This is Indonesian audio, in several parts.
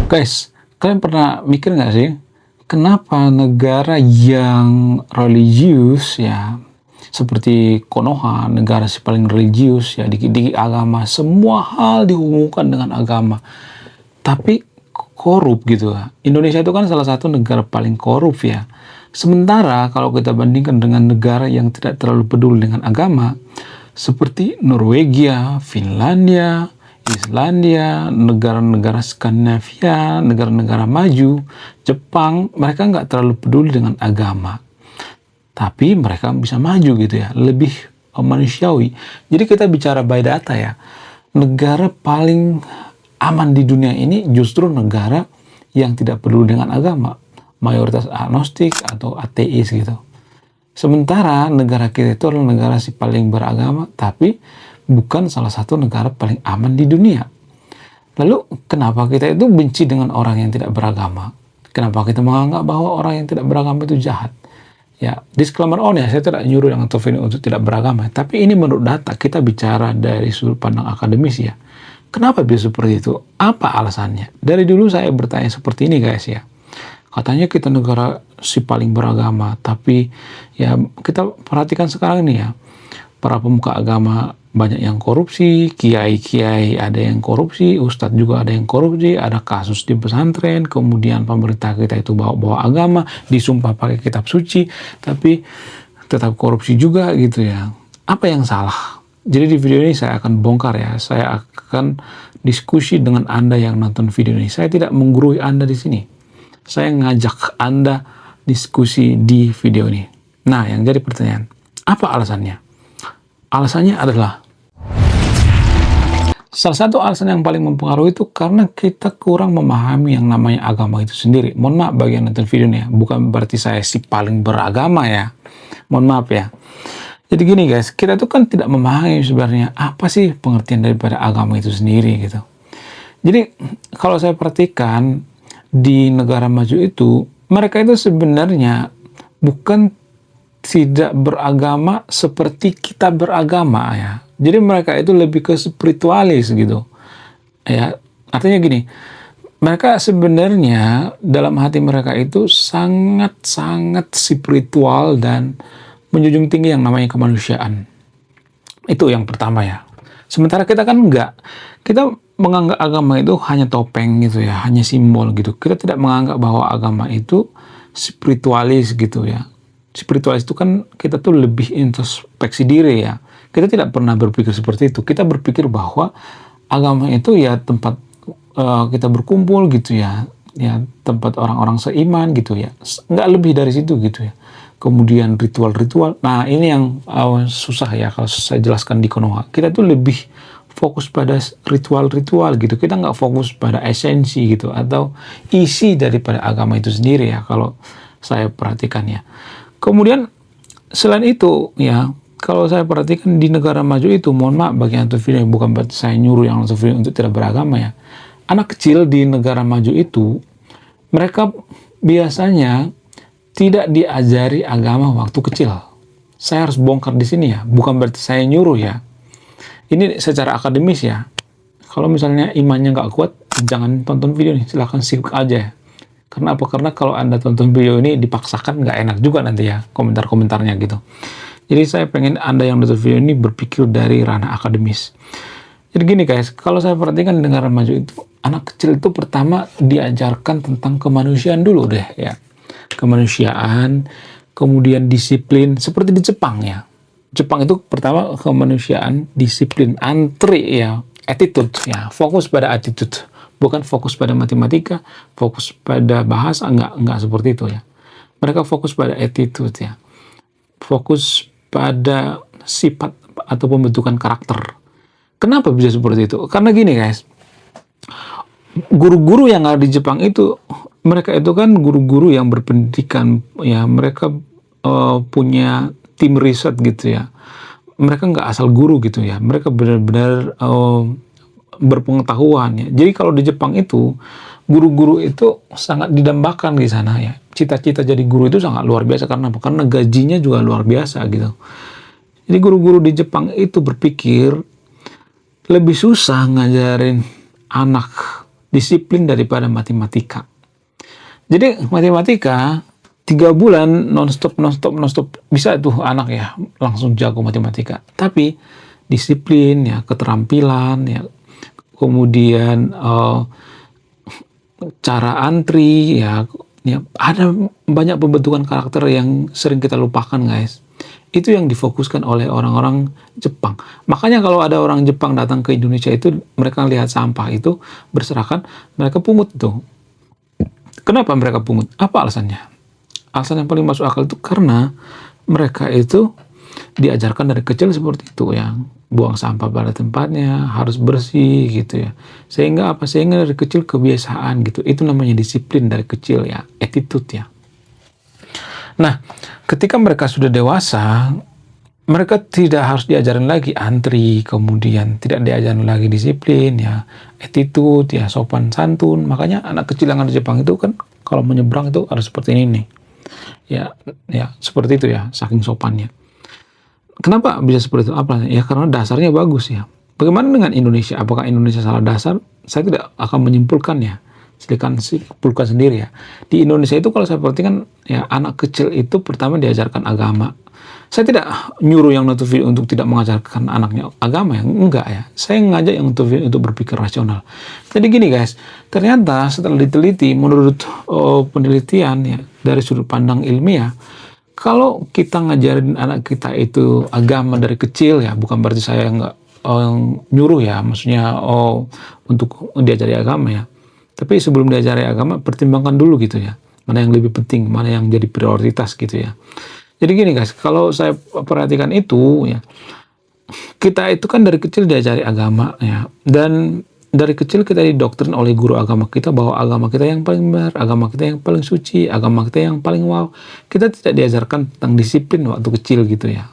Guys, kalian pernah mikir nggak sih, kenapa negara yang religius ya, seperti Konoha, negara si paling religius ya di agama, semua hal dihubungkan dengan agama, tapi korup gitu ya. Indonesia itu kan salah satu negara paling korup ya. Sementara kalau kita bandingkan dengan negara yang tidak terlalu peduli dengan agama, seperti Norwegia, Finlandia, Islandia, negara-negara Skandinavia, negara-negara maju, Jepang, mereka nggak terlalu peduli dengan agama. Tapi mereka bisa maju gitu ya, lebih manusiawi. Jadi kita bicara by data ya, negara paling aman di dunia ini justru negara yang tidak peduli dengan agama. Mayoritas agnostik atau ateis gitu. Sementara negara kita itu adalah negara si paling beragama, tapi bukan salah satu negara paling aman di dunia. Lalu kenapa kita itu benci dengan orang yang tidak beragama? Kenapa kita menganggap bahwa orang yang tidak beragama itu jahat? Ya, disclaimer on ya, saya tidak nyuruh yang ini untuk tidak beragama. Tapi ini menurut data, kita bicara dari sudut pandang akademis ya. Kenapa bisa seperti itu? Apa alasannya? Dari dulu saya bertanya seperti ini guys ya. Katanya kita negara si paling beragama, tapi ya kita perhatikan sekarang ini ya, para pemuka agama banyak yang korupsi, kiai-kiai ada yang korupsi, ustadz juga ada yang korupsi, ada kasus di pesantren, kemudian pemerintah kita itu bawa-bawa agama, disumpah pakai kitab suci, tapi tetap korupsi juga gitu ya. Apa yang salah? Jadi di video ini saya akan bongkar ya, saya akan diskusi dengan Anda yang nonton video ini. Saya tidak menggurui Anda di sini. Saya ngajak Anda diskusi di video ini. Nah, yang jadi pertanyaan, apa alasannya? Alasannya adalah, salah satu alasan yang paling mempengaruhi itu karena kita kurang memahami yang namanya agama itu sendiri. Mohon maaf bagi yang nonton video ini ya, bukan berarti saya si paling beragama ya. Mohon maaf ya. Jadi gini guys, kita tuh kan tidak memahami sebenarnya apa sih pengertian daripada agama itu sendiri gitu. Jadi kalau saya perhatikan, di negara maju itu, mereka itu sebenarnya bukan tidak beragama seperti kita beragama ya. Jadi mereka itu lebih ke spiritualis gitu. Ya, artinya gini, mereka sebenarnya dalam hati mereka itu sangat-sangat spiritual dan menjunjung tinggi yang namanya kemanusiaan. Itu yang pertama ya. Sementara kita kan enggak. Kita menganggap agama itu hanya topeng gitu ya, hanya simbol gitu. Kita tidak menganggap bahwa agama itu spiritualis gitu ya. Spiritualis itu kan kita tuh lebih introspeksi diri ya. Kita tidak pernah berpikir seperti itu. Kita berpikir bahwa agama itu ya tempat kita berkumpul gitu ya. Ya tempat orang-orang seiman gitu ya. Nggak lebih dari situ gitu ya. Kemudian ritual-ritual. Nah ini yang susah ya kalau saya jelaskan di Konoha. Kita tuh lebih fokus pada ritual-ritual gitu. Kita nggak fokus pada esensi gitu atau isi daripada agama itu sendiri ya kalau saya perhatikan ya. Kemudian selain itu ya, kalau saya perhatikan di negara maju itu, mohon maaf bagi yang nonton video, bukan berarti saya nyuruh yang nonton video untuk tidak beragama ya. Anak kecil di negara maju itu, mereka biasanya tidak diajari agama waktu kecil. Saya harus bongkar di sini ya, bukan berarti saya nyuruh ya. Ini secara akademis ya. Kalau misalnya imannya nggak kuat, jangan tonton video ini, silahkan skip aja ya. Karena apa? Karena kalau Anda tonton video ini dipaksakan nggak enak juga nanti ya komentar-komentarnya gitu. Jadi saya pengen Anda yang nonton video ini berpikir dari ranah akademis. Jadi gini guys, kalau saya perhatikan di negara maju itu, anak kecil itu pertama diajarkan tentang kemanusiaan dulu deh ya. Kemanusiaan, kemudian disiplin, seperti di Jepang ya. Jepang itu pertama kemanusiaan, disiplin, antri ya, attitude ya, fokus pada attitude, bukan fokus pada matematika, fokus pada bahasa, enggak seperti itu ya. Mereka fokus pada attitude ya, fokus pada sifat atau pembentukan karakter. Kenapa bisa seperti itu? Karena gini guys, guru-guru yang ada di Jepang itu, mereka itu kan guru-guru yang berpendidikan ya, mereka punya tim riset gitu ya. Mereka nggak asal guru gitu ya. Mereka benar-benar berpengetahuan ya. Jadi kalau di Jepang itu, guru-guru itu sangat didambakan di sana ya. Cita-cita jadi guru itu sangat luar biasa. Karena apa? Karena gajinya juga luar biasa gitu. Jadi guru-guru di Jepang itu berpikir lebih susah ngajarin anak disiplin daripada matematika. Jadi matematika 3 bulan nonstop bisa tuh anak ya langsung jago matematika. Tapi disiplin ya, keterampilan ya, kemudian cara antri ya, ada banyak pembentukan karakter yang sering kita lupakan guys. Itu yang difokuskan oleh orang-orang Jepang. Makanya kalau ada orang Jepang datang ke Indonesia itu, mereka lihat sampah itu berserakan, mereka pungut tuh. Kenapa mereka pungut? Apa alasannya? Alasan yang paling masuk akal itu karena mereka itu diajarkan dari kecil seperti itu ya. Buang sampah pada tempatnya, harus bersih gitu ya. Sehingga apa? Sehingga dari kecil kebiasaan gitu. Itu namanya disiplin dari kecil ya, attitude ya. Nah, ketika mereka sudah dewasa, mereka tidak harus diajarin lagi antri, kemudian tidak diajarin lagi disiplin, ya, attitude, ya, sopan santun. Makanya anak kecil yang ada di Jepang itu kan kalau menyeberang itu harus seperti ini nih. Ya, seperti itu ya, saking sopannya. Kenapa bisa seperti itu? Apa? Ya karena dasarnya bagus ya. Bagaimana dengan Indonesia? Apakah Indonesia salah dasar? Saya tidak akan menyimpulkan ya. Silakan simpulkan sendiri ya. Di Indonesia itu kalau saya perhatikan ya, anak kecil itu pertama diajarkan agama. Saya tidak nyuruh yang nonton video untuk tidak mengajarkan anaknya agama ya, enggak ya. Saya ngajak yang nonton video untuk berpikir rasional. Jadi gini guys, ternyata setelah diteliti menurut penelitian ya dari sudut pandang ilmiah, kalau kita ngajarin anak kita itu agama dari kecil ya, bukan berarti saya nggak nyuruh ya, maksudnya untuk diajari agama ya. Tapi sebelum diajari agama, pertimbangkan dulu gitu ya. Mana yang lebih penting, mana yang jadi prioritas gitu ya. Jadi gini guys, kalau saya perhatikan itu ya, kita itu kan dari kecil diajari agama ya. Dan dari kecil kita didoktrin oleh guru agama kita bahwa agama kita yang paling benar, agama kita yang paling suci, agama kita yang paling wow. Kita tidak diajarkan tentang disiplin waktu kecil gitu ya.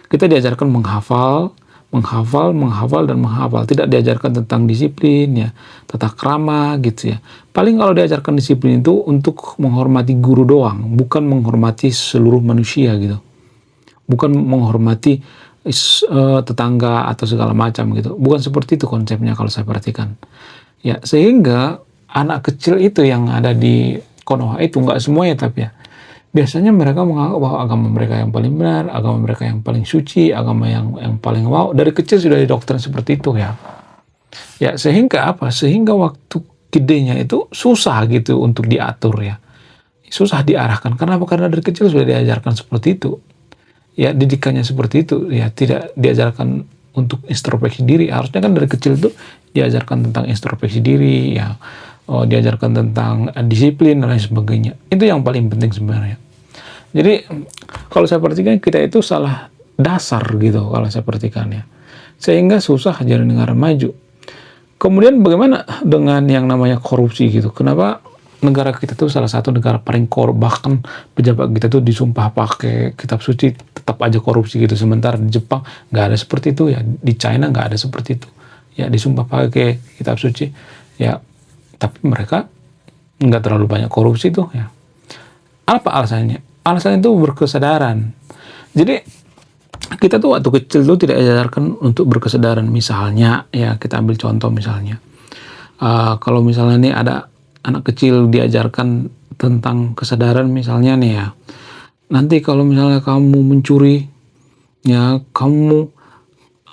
Kita diajarkan menghafal, dan menghafal. Tidak diajarkan tentang disiplin ya, tata krama gitu ya. Paling kalau diajarkan disiplin itu untuk menghormati guru doang, bukan menghormati seluruh manusia gitu. Bukan menghormati tetangga atau segala macam gitu. Bukan seperti itu konsepnya kalau saya perhatikan. Ya, sehingga anak kecil itu yang ada di Konoha itu, nggak semuanya tapi ya, biasanya mereka menganggap bahwa agama mereka yang paling benar, agama mereka yang paling suci, agama yang paling wow. Dari kecil sudah didoktrin seperti itu ya. Ya, sehingga apa? Sehingga waktu gedenya itu susah gitu untuk diatur ya. Susah diarahkan. Kenapa? Karena dari kecil sudah diajarkan seperti itu. Ya, didikannya seperti itu ya, tidak diajarkan untuk introspeksi diri. Harusnya kan dari kecil itu diajarkan tentang introspeksi diri ya. Diajarkan tentang disiplin dan lain sebagainya. Itu yang paling penting sebenarnya. Jadi kalau saya perhatikan kita itu salah dasar gitu kalau saya perhatikan ya. Sehingga susah jadi negara maju. Kemudian bagaimana dengan yang namanya korupsi gitu? Kenapa negara kita tuh salah satu negara paling korup, bahkan pejabat kita tuh disumpah pakai kitab suci tetap aja korupsi gitu. Sementara di Jepang nggak ada seperti itu ya, di China nggak ada seperti itu ya, disumpah pakai kitab suci ya, tapi mereka nggak terlalu banyak korupsi tuh ya. Apa alasannya? Alasannya itu berkesadaran. Jadi kita tuh waktu kecil tuh tidak diajarkan untuk berkesadaran. Misalnya ya, kita ambil contoh misalnya kalau misalnya nih ada anak kecil diajarkan tentang kesadaran misalnya nih ya, nanti kalau misalnya kamu mencuri ya, kamu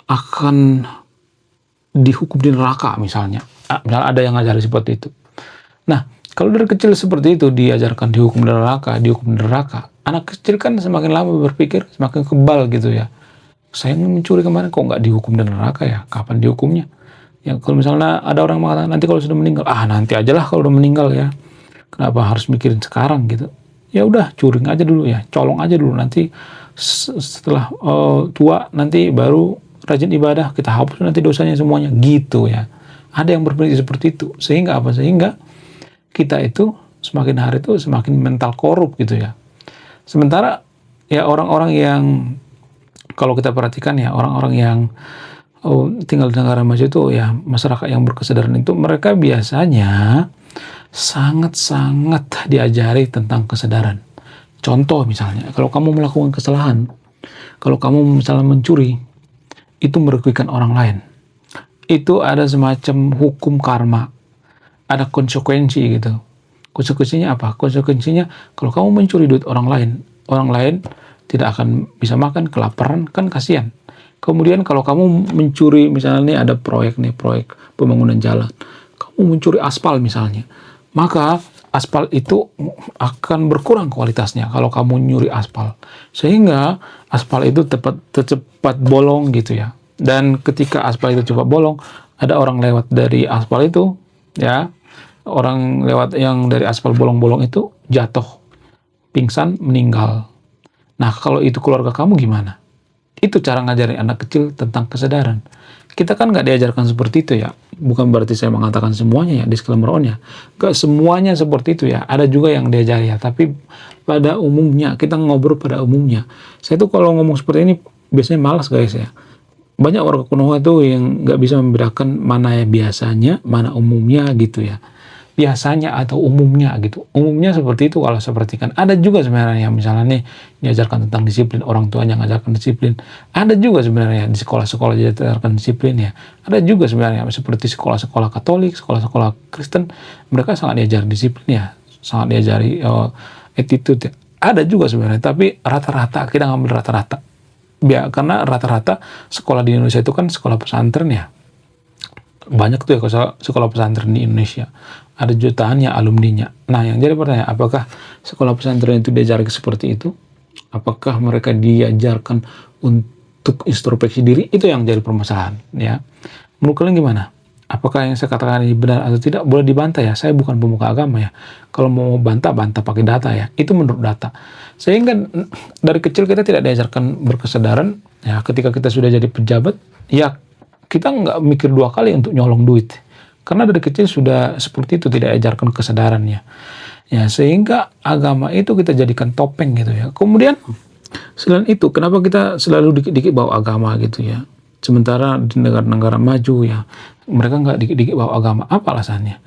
akan dihukum di neraka misalnya. Misalnya ada yang ngajari seperti itu. Nah, kalau dari kecil seperti itu diajarkan dihukum di neraka, anak kecil kan semakin lama berpikir semakin kebal gitu ya. Saya mencuri kemarin kok nggak dihukum di neraka ya? Kapan dihukumnya? Ya kalau misalnya ada orang mengatakan nanti kalau sudah meninggal, nanti aja lah kalau udah meninggal ya. Kenapa harus mikirin sekarang gitu? Ya udah, curing aja dulu ya, colong aja dulu, nanti setelah tua nanti baru rajin ibadah, kita hapus nanti dosanya semuanya gitu ya. Ada yang berpikir seperti itu. Sehingga apa? Sehingga kita itu semakin hari itu semakin mental korup gitu ya. Sementara ya orang-orang yang kalau kita perhatikan ya, orang-orang yang tinggal di negara maju itu ya, masyarakat yang berkesadaran itu mereka biasanya sangat-sangat diajari tentang kesadaran. Contoh misalnya, kalau kamu melakukan kesalahan, kalau kamu misalnya mencuri, itu merugikan orang lain. Itu ada semacam hukum karma. ada konsekuensi gitu. Konsekuensinya apa? Konsekuensinya kalau kamu mencuri duit orang lain tidak akan bisa makan, kelaparan, kan kasihan. Kemudian kalau kamu mencuri, misalnya nih ada proyek pembangunan jalan, kamu mencuri aspal misalnya, maka aspal itu akan berkurang kualitasnya kalau kamu nyuri aspal. Sehingga aspal itu cepat bolong gitu ya. Dan ketika aspal itu cepat bolong, ada orang lewat dari aspal itu, ya, orang lewat yang dari aspal bolong-bolong itu jatuh, pingsan, meninggal. Nah, kalau itu keluarga kamu gimana? Itu cara ngajarin anak kecil tentang kesadaran. Kita kan nggak diajarkan seperti itu ya. Bukan berarti saya mengatakan semuanya ya, disclaimer on ya. Nggak semuanya seperti itu ya. Ada juga yang diajari ya. Tapi pada umumnya, kita ngobrol pada umumnya. Saya tuh kalau ngomong seperti ini, biasanya malas guys ya. Banyak warga Konoha tuh yang nggak bisa membedakan mana ya biasanya, mana umumnya gitu ya. Biasanya atau umumnya gitu. Umumnya seperti itu kalau saya perhatikan. Ada juga sebenarnya yang misalnya nih diajarkan tentang disiplin, orang tuanya ngajarkan disiplin. Ada juga sebenarnya di sekolah-sekolah diajarkan disiplin ya. Ada juga sebenarnya seperti sekolah-sekolah Katolik, sekolah-sekolah Kristen, mereka sangat diajar disiplin ya, sangat diajari attitude ya. Ada juga sebenarnya, tapi rata-rata kita ngambil rata-rata. Karena rata-rata sekolah di Indonesia itu kan sekolah pesantren ya. Banyak tuh ya sekolah pesantren di Indonesia. Ada jutaan ya alumninya. Nah, yang jadi pertanyaan, apakah sekolah pesantren itu diajarkan seperti itu? Apakah mereka diajarkan untuk introspeksi diri? Itu yang jadi permasalahan, ya. Menurut kalian gimana? Apakah yang saya katakan ini benar atau tidak? Boleh dibantah ya. Saya bukan pemuka agama ya. Kalau mau bantah pakai data ya. Itu menurut data. Sehingga dari kecil kita tidak diajarkan berkesadaran. Ya, ketika kita sudah jadi pejabat, ya kita nggak mikir dua kali untuk nyolong duit. Karena dari kecil sudah seperti itu, tidak ajarkan kesadarannya. Ya, sehingga agama itu kita jadikan topeng gitu ya. Kemudian, selain itu, kenapa kita selalu dikit-dikit bawa agama gitu ya. Sementara di negara-negara maju ya, mereka nggak dikit-dikit bawa agama. Apa alasannya?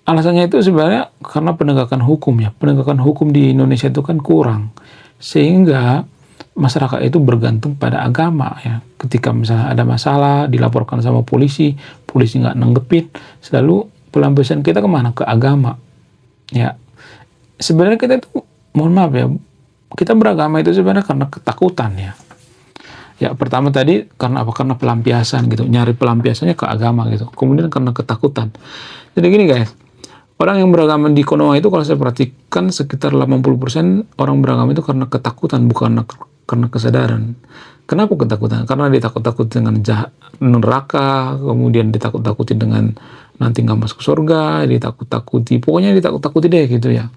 Alasannya itu sebenarnya karena penegakan hukum ya. Penegakan hukum di Indonesia itu kan kurang. Sehingga masyarakat itu bergantung pada agama ya. Ketika misalnya ada masalah, dilaporkan sama polisi nggak nanggepin, selalu pelampiasan kita kemana? Ke agama. Ya, sebenarnya kita itu, mohon maaf ya, kita beragama itu sebenarnya karena ketakutan ya. Ya, pertama tadi karena apa? Karena pelampiasan gitu, nyari pelampiasannya ke agama gitu. Kemudian karena ketakutan. Jadi gini guys, orang yang beragama di Konoha itu kalau saya perhatikan sekitar 80% orang beragama itu karena ketakutan, bukan karena kesadaran. Kenapa ketakutan? Karena ditakut-takuti dengan neraka, kemudian ditakut-takuti dengan nanti nggak masuk surga, pokoknya ditakut-takuti deh gitu ya.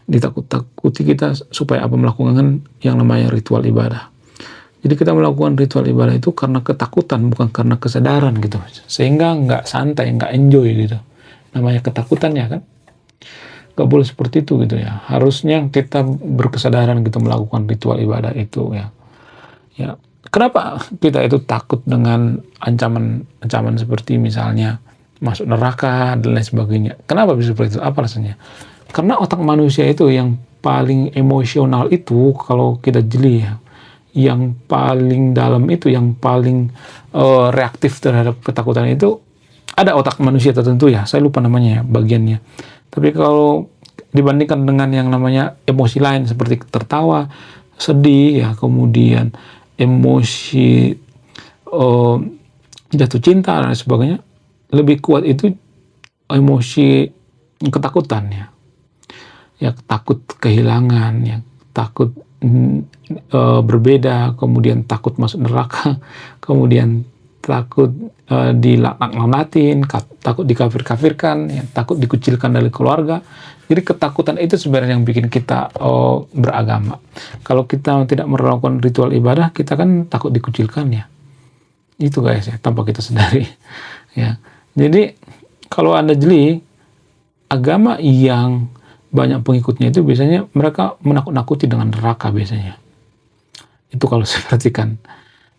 Ditakut-takuti kita supaya apa? Melakukan yang namanya ritual ibadah. Jadi kita melakukan ritual ibadah itu karena ketakutan, bukan karena kesadaran gitu. Sehingga nggak santai, nggak enjoy gitu. Namanya ketakutan ya kan. Nggak boleh seperti itu gitu ya. Harusnya kita berkesadaran gitu melakukan ritual ibadah itu ya. Ya, kenapa kita itu takut dengan ancaman seperti misalnya masuk neraka dan lain sebagainya? Kenapa bisa seperti itu? Apa alasannya? Karena otak manusia itu yang paling emosional itu kalau kita jeli ya, yang paling dalam itu, yang paling reaktif terhadap ketakutan itu ada otak manusia tertentu ya. Saya lupa namanya ya, bagiannya. Tapi kalau dibandingkan dengan yang namanya emosi lain seperti tertawa, sedih ya, kemudian emosi jatuh cinta dan sebagainya, lebih kuat itu emosi ketakutan ya. Ya, takut kehilangan, ya, takut berbeda, kemudian takut masuk neraka, kemudian takut dilaknat-laknatin, takut dikafir-kafirkan, ya, takut dikucilkan dari keluarga. Jadi ketakutan itu sebenarnya yang bikin kita beragama. Kalau kita tidak melakukan ritual ibadah, kita kan takut dikucilkan ya. Itu guys ya, tanpa kita sadari. Ya. Jadi kalau Anda jeli, agama yang banyak pengikutnya itu biasanya mereka menakut-nakuti dengan neraka biasanya. Itu kalau saya perhatikan.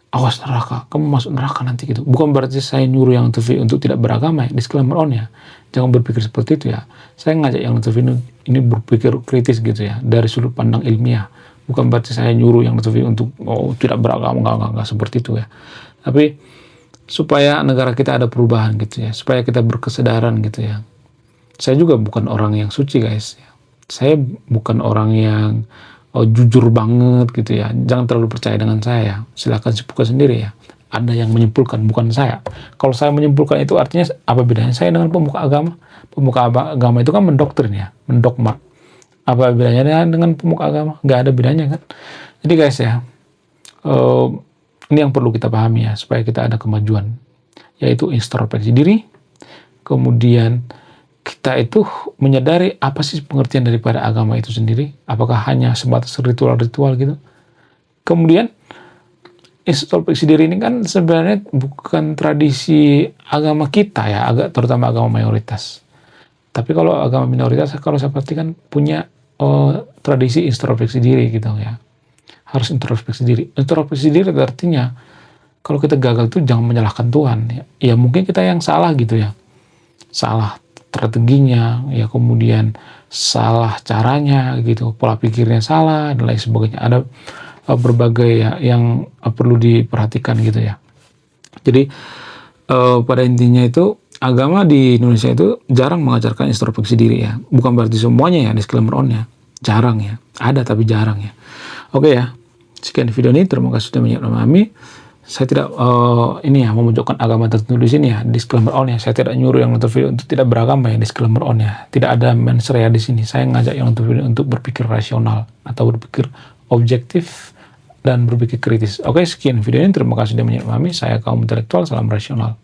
Awas neraka, kamu masuk neraka nanti gitu. Bukan berarti saya nyuruh yang TV untuk tidak beragama ya, disclaimer on ya. Jangan berpikir seperti itu ya. Saya ngajak yang TV ini berpikir kritis gitu ya, dari sudut pandang ilmiah. Bukan berarti saya nyuruh yang TV untuk tidak beragama, enggak seperti itu ya. Tapi supaya negara kita ada perubahan gitu ya, supaya kita berkesadaran gitu ya. Saya juga bukan orang yang suci guys. Saya bukan orang yang jujur banget gitu ya. Jangan terlalu percaya dengan saya ya. Silahkan buka sendiri ya. Ada yang menyimpulkan, bukan saya. Kalau saya menyimpulkan itu artinya apa bedanya saya dengan pemuka agama? Pemuka agama itu kan mendoktrin ya, mendogma. Apa bedanya dengan pemuka agama? Nggak ada bedanya kan. Jadi guys ya, ini yang perlu kita pahami ya, supaya kita ada kemajuan. Yaitu introspeksi diri, kemudian kita itu menyadari apa sih pengertian daripada agama itu sendiri. Apakah hanya sebatas ritual-ritual gitu. Kemudian introspeksi diri ini kan sebenarnya bukan tradisi agama kita ya, terutama agama mayoritas. Tapi kalau agama minoritas, kalau saya perhatikan punya tradisi introspeksi diri gitu ya. Harus introspeksi diri. Introspeksi diri artinya kalau kita gagal tuh jangan menyalahkan Tuhan ya. Ya mungkin kita yang salah gitu ya. Salah strateginya, ya kemudian salah caranya gitu, pola pikirnya salah dan lain sebagainya. Ada berbagai ya yang perlu diperhatikan gitu ya. Jadi pada intinya itu agama di Indonesia itu jarang mengajarkan introspeksi diri ya. Bukan berarti semuanya ya, disclaimer on-nya. Jarang ya. Ada tapi jarang ya. Oke ya. Sekian video ini, terima kasih sudah memahami. Saya tidak ini ya memojokkan agama tertentu di sini ya, disclaimer on ya. Saya tidak nyuruh yang nonton video untuk tidak beragama ya, disclaimer on ya. Tidak ada mensreya di sini. Saya ngajak yang nonton video untuk berpikir rasional atau berpikir objektif dan berpikir kritis. Oke, sekian video ini. Terima kasih sudah memahami. Saya kaum intelektual, salam rasional.